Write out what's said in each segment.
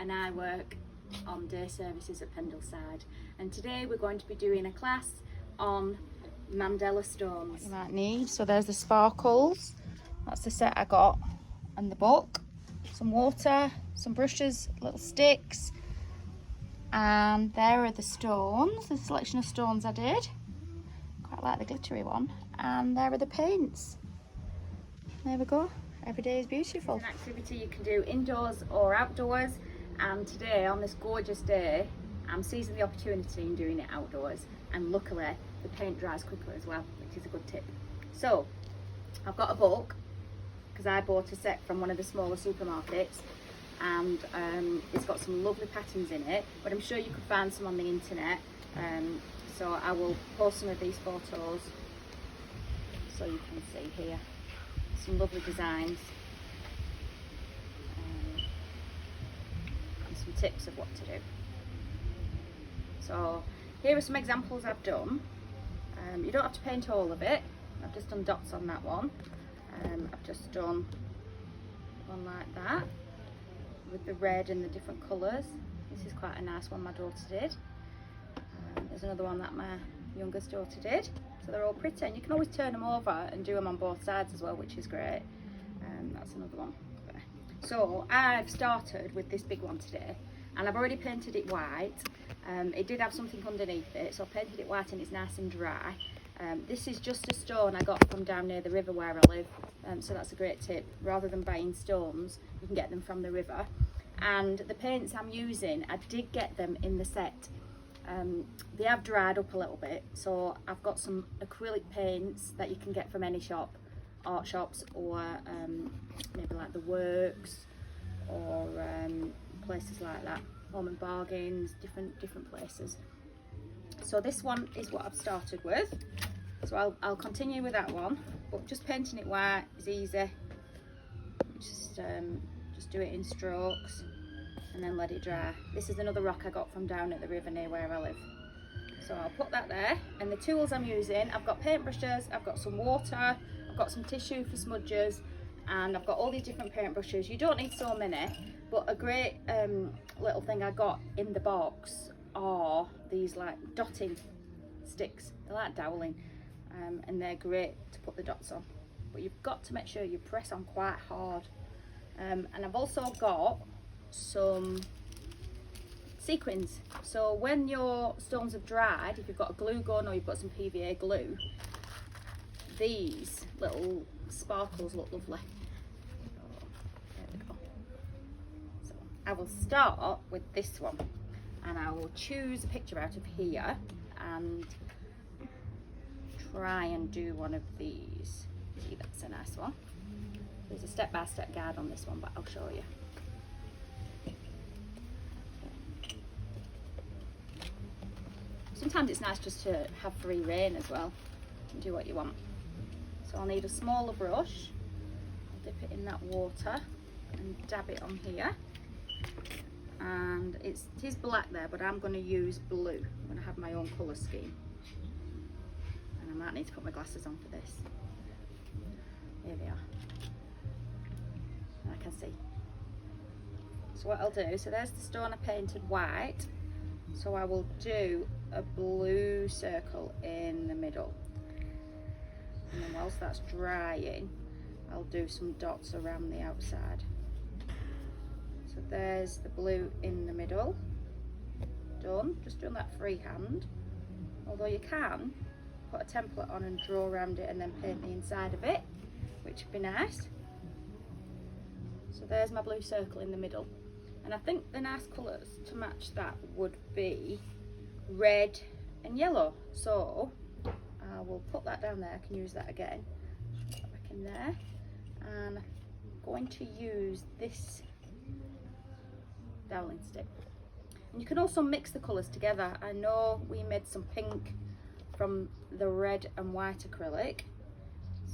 and I work on day services at Pendleside, and today we're going to be doing a class on Mandala stones. You might need, so there's the sparkles, that's the set I got, and the book, some water, some brushes, little sticks, and there are the stones, the selection of stones I did. Quite like the glittery one, and there are the paints. There we go. Every day is beautiful. It's an activity you can do indoors or outdoors, and today on this gorgeous day I'm seizing the opportunity and doing it outdoors, and luckily the paint dries quicker as well, which is a good tip. So I've got a book because I bought a set from one of the smaller supermarkets, and it's got some lovely patterns in it, but I'm sure you could find some on the internet, so I will post some of these photos so you can see here some lovely designs and some tips of what to do. So here are some examples I've done. You don't have to paint all of it. I've just done dots on that one. I've just done one like that with the red and the different colours. This is quite a nice one my daughter did. There's another one that my youngest daughter did. So they're all pretty, and you can always turn them over and do them on both sides as well, which is great. That's another one. So I've started with this big one today, and I've already painted it white. It did have something underneath it, so I painted it white and it's nice and dry. This is just a stone I got from down near the river where I live, so that's a great tip. Rather than buying stones, you can get them from the river. And the paints I'm using, I did get them in the set. They have dried up a little bit, so I've got some acrylic paints that you can get from any shop, art shops, or maybe like the Works, or places like that, Home and Bargains, different places. So this one is what I've started with, so I'll continue with that one, but just painting it white is easy. Just do it in strokes and then let it dry. This is another rock I got from down at the river near where I live. So I'll put that there, and the tools I'm using, I've got paintbrushes, I've got some water, I've got some tissue for smudges, and I've got all these different paintbrushes. You don't need so many, but a great little thing I got in the box are these like dotting sticks. They're like doweling, and they're great to put the dots on, but you've got to make sure you press on quite hard. And I've also got some sequins, so when your stones have dried, if you've got a glue gun or you've got some PVA glue, these little sparkles look lovely. There we go. So I will start with this one, and I will choose a picture out of here and try and do one of these. See, that's a nice one. There's a step-by-step guide on this one, but I'll show you. Sometimes it's nice just to have free rein as well and do what you want. So I'll need a smaller brush. I'll dip it in that water and dab it on here. And it is black there, but I'm going to use blue. I'm going to have my own colour scheme. And I might need to put my glasses on for this. Here they are. I can see. So what I'll do, so there's the stone I painted white. So I will do a blue circle in the middle, and then whilst that's drying, I'll do some dots around the outside. So there's the blue in the middle, done. Just doing that freehand, although you can put a template on and draw around it and then paint the inside of it, which would be nice. So there's my blue circle in the middle. And I think the nice colours to match that would be red and yellow. So I will put that down there. I can use that again. Put that back in there. And I'm going to use this doweling stick. And you can also mix the colours together. I know we made some pink from the red and white acrylic.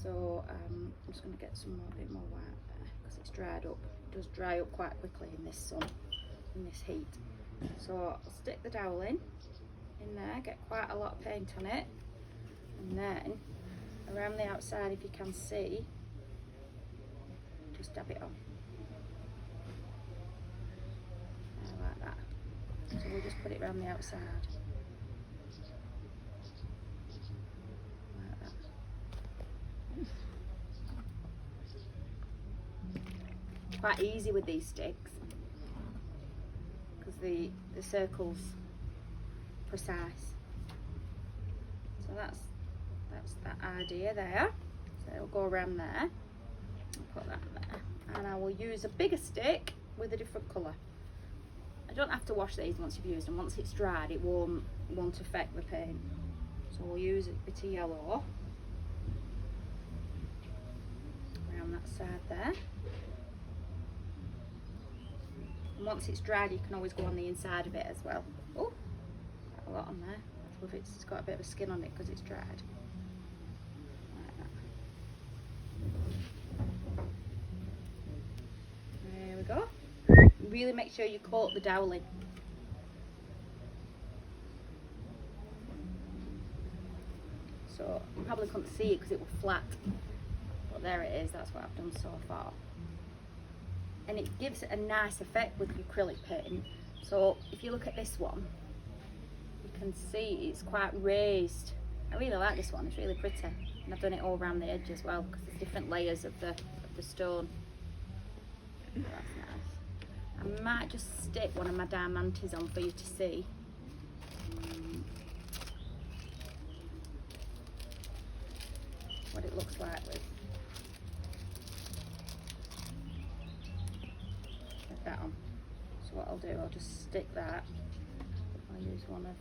So I'm just going to get some more, bit more white there because it's dried up. It does dry up quite quickly in this sun, in this heat. So I'll stick the doweling in there, get quite a lot of paint on it, and then around the outside, if you can see, just dab it on. So we'll just put it around the outside. Like that. Quite easy with these sticks because the circle's precise. So that's that idea there. So it'll go around there. I'll put that there. And I will use a bigger stick with a different colour. I don't have to wash these once you've used them. Once it's dried, it won't affect the paint. So we'll use a bit of yellow around that side there. And once it's dried, you can always go on the inside of it as well. Oh, quite a lot on there. It's got a bit of a skin on it because it's dried. Like that. There we go. Really make sure you coat the dowling. So you probably couldn't see it because it was flat. But there it is, that's what I've done so far. And it gives it a nice effect with the acrylic paint. So if you look at this one, you can see it's quite raised. I really like this one, it's really pretty. And I've done it all around the edge as well because there's different layers of the stone. So that's nice. I might just stick one of my diamantes on for you to see. What it looks like with that on. So what I'll do, I'll just stick that. I'll use one of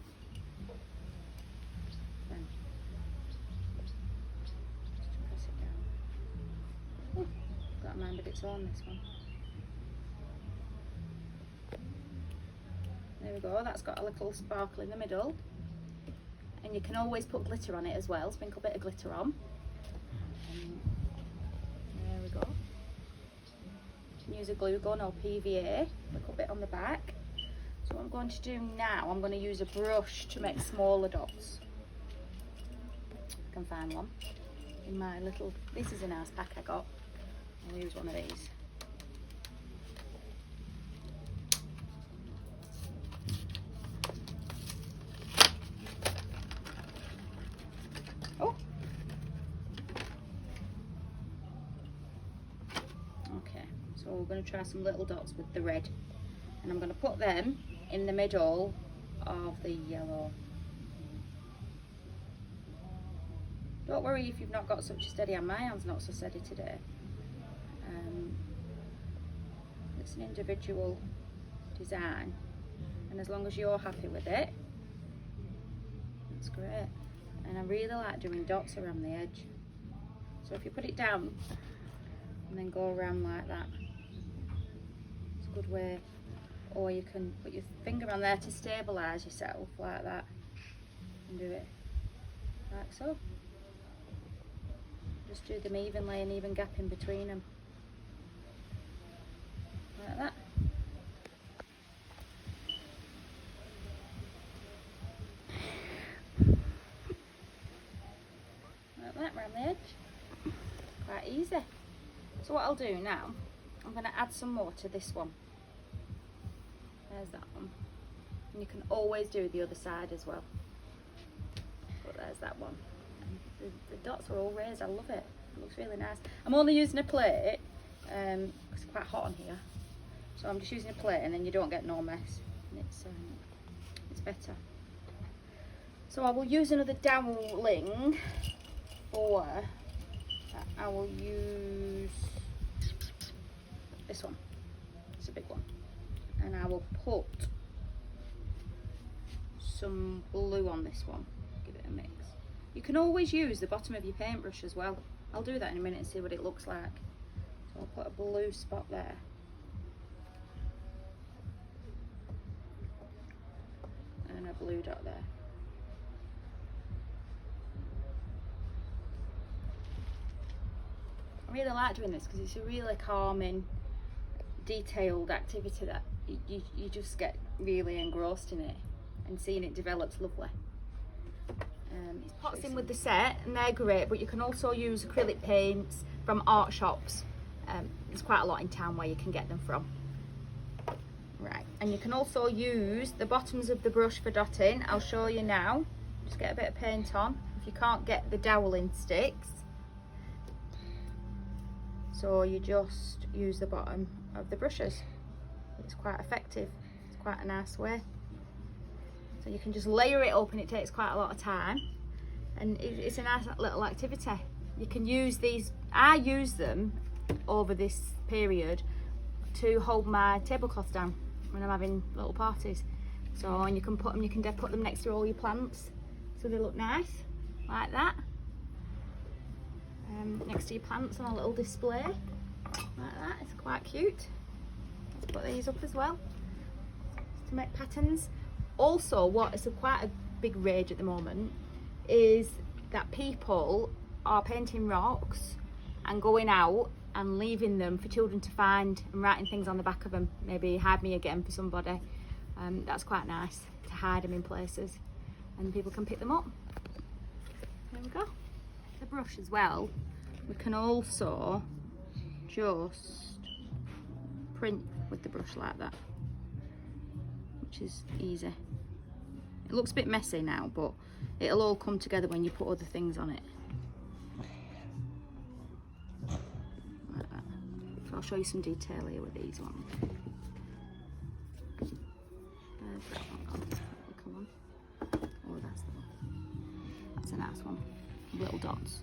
them. Just to press it down. Ooh, got a mind of its own, this one. There we go, that's got a little sparkle in the middle. And you can always put glitter on it as well, sprinkle a bit of glitter on. There we go. You can use a glue gun or PVA, a little bit on the back. So what I'm going to do now, I'm going to use a brush to make smaller dots. I can find one in my little, this is a nice pack I got. I'll use one of these. Oh. Okay, so we're going to try some little dots with the red. And I'm going to put them in the middle of the yellow. Don't worry if you've not got such a steady hand. My hand's not so steady today. It's an individual design, and as long as you're happy with it, it's great. And I really like doing dots around the edge. So if you put it down and then go around like that, it's a good way. Or you can put your finger on there to stabilise yourself like that and do it like so. Just do them evenly, an even gap in between them. Like that. Like that around the edge. Quite easy. So what I'll do now, I'm going to add some more to this one. There's that one. And you can always do the other side as well. But there's that one. And the dots are all raised. I love it. It looks really nice. I'm only using a plate because it's quite hot on here. So I'm just using a plate, and then you don't get no mess. And it's better. So I will use another dowling for that. I will use this one. It's a big one. And I will put some blue on this one, give it a mix. You can always use the bottom of your paintbrush as well. I'll do that in a minute and see what it looks like. So I'll put a blue spot there. And a blue dot there. I really like doing this because it's a really calming, detailed activity that you just get really engrossed in it, and seeing it develop's lovely. It's pots in with the set and they're great, but you can also use acrylic paints from art shops. There's quite a lot in town where you can get them from. Right, and you can also use the bottoms of the brush for dotting. I'll show you now. Just get a bit of paint on if you can't get the doweling sticks. So you just use the bottom of the brushes. It's quite effective. It's quite a nice way. So you can just layer it up, and it takes quite a lot of time. And it's a nice little activity. You can use these, I use them over this period to hold my tablecloth down when I'm having little parties. So, and you can put them next to all your plants, so they look nice, like that. Next to your plants on a little display, like that. It's quite cute. Let's put these up as well, to make patterns. Also, what is quite a big rage at the moment is that people are painting rocks and going out and leaving them for children to find and writing things on the back of them. Maybe hide me again for somebody. That's quite nice to hide them in places, and people can pick them up. There we go. The brush as well, we can also just print with the brush like that, which is easy. It looks a bit messy now, but it'll all come together when you put other things on it. Like that. So I'll show you some detail here with these ones. Where's that one gone? Come on. Oh, that's the one. That's a nice one. Little dots.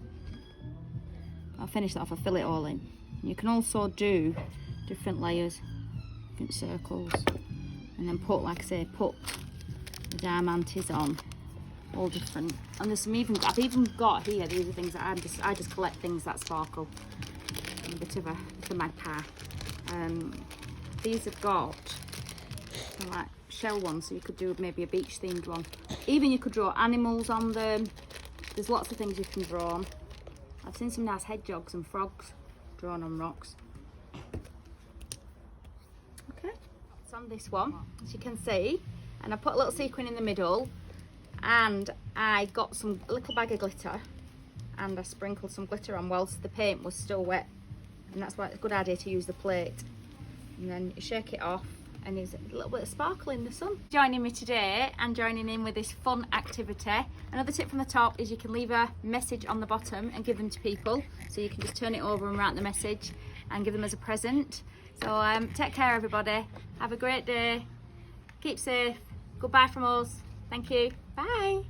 I'll finish that off, I'll fill it all in. You can also do different layers, different circles, and then put, like I say, put the diamantes on, all different. And there's some I've even got here, these are things that I just collect things that sparkle. I'm a bit of a magpie. These have got like shell ones, so you could do maybe a beach themed one. Even you could draw animals on them. There's lots of things you can draw on. I've seen some nice hedgehogs and frogs drawn on rocks. Okay, it's on this one, as you can see, and I put a little sequin in the middle, and I got a little bag of glitter, and I sprinkled some glitter on whilst the paint was still wet, and that's why it's a good idea to use the plate. And then you shake it off, and there's a little bit of sparkle in the sun. Joining me today and joining in with this fun activity. Another tip from the top is you can leave a message on the bottom and give them to people. So you can just turn it over and write the message and give them as a present. So take care everybody. Have a great day. Keep safe. Goodbye from us. Thank you. Bye.